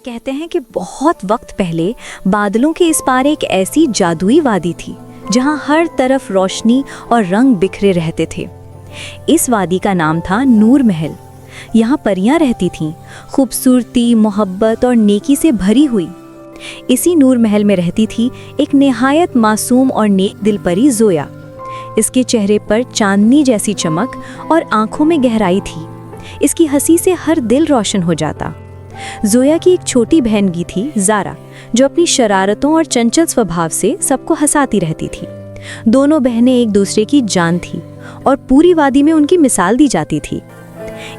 कहते हैं कि बहुत वक्त पहले बादलों के इस पार एक ऐसी जादुई वादी थी जहां हर तरफ रोशनी और रंग बिखरे रहते थे। इस वादी का नाम था नूर महल। यहाँ परियां रहती थीं, खूबसूरती, मोहब्बत और नेकी से भरी हुई। इसी नूर महल में रहती थी एक निहायत मासूम और नेक दिल परी जोया। इसके चेहरे पर चांदनी जैसी चमक और आंखों में गहराई थी। इसकी हंसी से हर दिल रोशन हो जाता। जोया की एक छोटी बहन भी थी, ज़ारा, जो अपनी शरारतों और चंचल स्वभाव से सबको हंसाती रहती थी। दोनों बहनें एक दूसरे की जान थी और पूरी वादी में उनकी मिसाल दी जाती थी।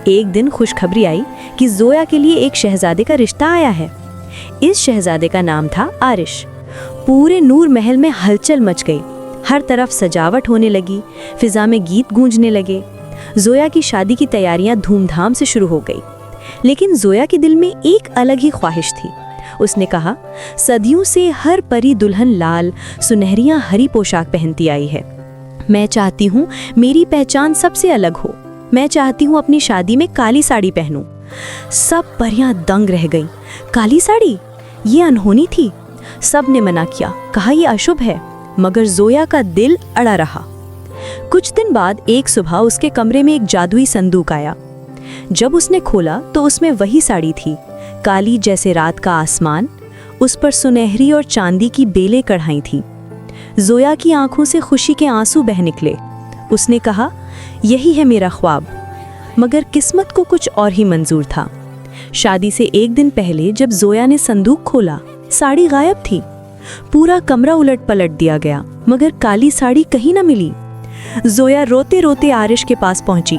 एक दिन खुशखबरी आई कि जोया के लिए एक शहजादे का रिश्ता आया है। इस शहजादे का नाम था आरिश। पूरे नूर महल में हलचल मच गई। हर तरफ सजावट होने लगी, फिजा में गीत गूंजने लगे। जोया की शादी की तैयारियां धूमधाम से शुरू हो गई। लेकिन जोया के दिल में एक अलग ही ख्वाहिश थी। उसने कहा, सदियों से हर परी दुल्हन लाल, सुनहरियां हरी पोशाक पहनती आई है। मैं चाहती हूँ मेरी पहचान सबसे अलग हो। मैं चाहती हूँ अपनी शादी में काली साड़ी पहनूं। सब परियां दंग रह गईं। काली साड़ी? ये अनहोनी थी। सब ने मना किया, कहा यह अशुभ है। मगर जोया का दिल अड़ा रहा। कुछ दिन बाद एक सुबह उसके कमरे में एक जादुई संदूक आया। जब उसने खोला तो उसमें वही साड़ी थी, काली जैसे रात का आसमान। उस पर सुनहरी और चांदी की बेलें कढ़ाई थीं। जोया की आंखों से खुशी के आंसू बह निकले। उसने कहा, यही है मेरा ख्वाब। मगर किस्मत को कुछ और ही मंजूर था। शादी से एक दिन पहले जब जोया ने संदूक खोला, साड़ी गायब थी। पूरा कमरा उलट पलट दिया गया, मगर काली साड़ी कहीं न मिली। जोया रोते रोते आरिश के पास पहुंची।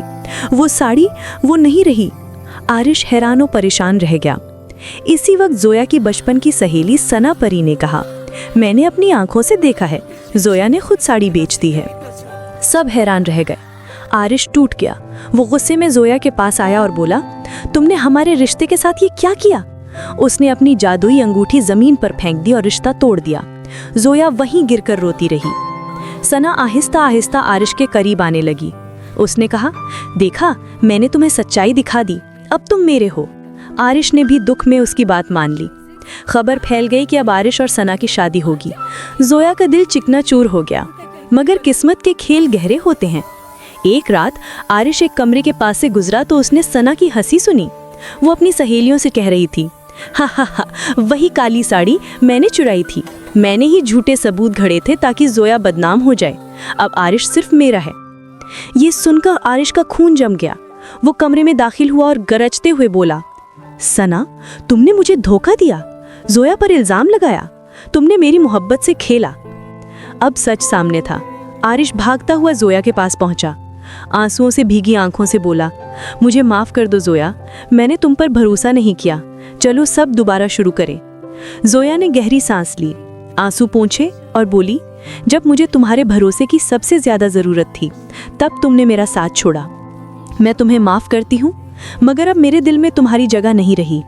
वो साड़ी वो नहीं रही। आरिश हैरान और परेशान रह गया। इसी वक्त जोया की बचपन की सहेली सना परी ने कहा, मैंने अपनी आंखों से देखा है, जोया ने खुद साड़ी बेच दी है। सब हैरान रह गए। आरिश टूट गया। वो गुस्से में जोया के पास आया और बोला, तुमने हमारे रिश्ते के साथ ये क्या किया? उसने अपनी जादुई अंगूठी जमीन पर फेंक दी और रिश्ता तोड़ दिया। जोया वहीं गिरकर रोती रही। सना आहिस्ता आहिस्ता आरिश के करीब आने लगी। उसने कहा, देखा, मैंने तुम्हें सच्चाई दिखा दी, अब तुम मेरे हो। आरिश ने भी दुख में उसकी बात मान ली। खबर फैल गई कि अब आरिश और सना की शादी होगी। जोया का दिल चिकनाचूर हो गया। मगर किस्मत के खेल गहरे होते हैं। एक रात आरिश एक कमरे के पास से गुजरा तो उसने सना की हंसी सुनी। वो अपनी सहेलियों से कह रही थी, हा हा हा, वही काली साड़ी मैंने चुराई थी। मैंने ही झूठे सबूत घड़े थे ताकि जोया बदनाम हो जाए। अब आरिश सिर्फ मेरा है। ये सुनकर आरिश का खून जम गया। वो कमरे में दाखिल हुआ और गरजते हुए बोला, सना, तुमने मुझे धोखा दिया, जोया पर इल्जाम लगाया, तुमने मेरी मोहब्बत से खेला। अब सच सामने था। आरिश भागता हुआ जोया के पास पहुंचा। आंसुओं से भीगी आंखों से बोला, मुझे माफ कर दो जोया, मैंने तुम पर भरोसा नहीं किया। चलो सब दोबारा शुरू करें। जोया ने गहरी सांस ली, आंसू पोंछे और बोली, जब मुझे तुम्हारे भरोसे की सबसे ज्यादा जरूरत थी तब तुमने मेरा साथ छोड़ा। मैं तुम्हें माफ करती हूँ, मगर अब मेरे दिल में तुम्हारी जगह नहीं रही।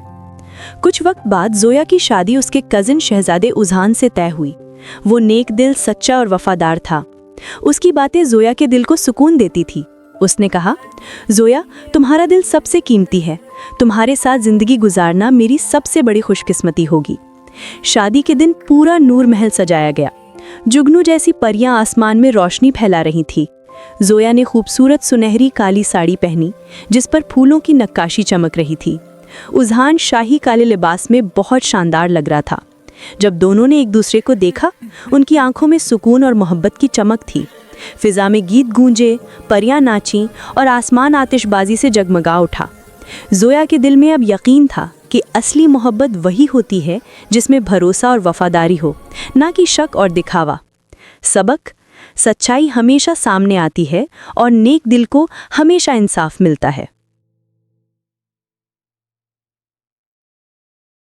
कुछ वक्त बाद जोया की शादी उसके कजिन शहजादे उज़ान से तय हुई। वो नेक दिल, सच्चा और वफादार था। उसकी बातें जोया के दिल को सुकून देती थी। उसने कहा, जोया, तुम्हारा दिल सबसे कीमती है। तुम्हारे साथ जिंदगी गुजारना मेरी सबसे बड़ी खुशकिस्मती होगी। शादी के दिन पूरा नूर महल सजाया गया। जुगनू जैसी परियां आसमान में रोशनी फैला रही थी। जोया ने खूबसूरत सुनहरी काली साड़ी पहनी जिस पर फूलों की नक्काशी चमक रही थी। उज़ान शाही काले लिबास में बहुत शानदार लग रहा था। जब दोनों ने एक दूसरे को देखा, उनकी आंखों में सुकून और मोहब्बत की चमक थी। फिजा में गीत गूंजे, परियां नाचीं और आसमान आतिशबाजी से जगमगा उठा। जोया के दिल में अब यकीन था कि असली मोहब्बत वही होती है जिसमें भरोसा और वफादारी हो, ना कि शक और दिखावा। सबक: सच्चाई हमेशा सामने आती है और नेक दिल को हमेशा इंसाफ मिलता है।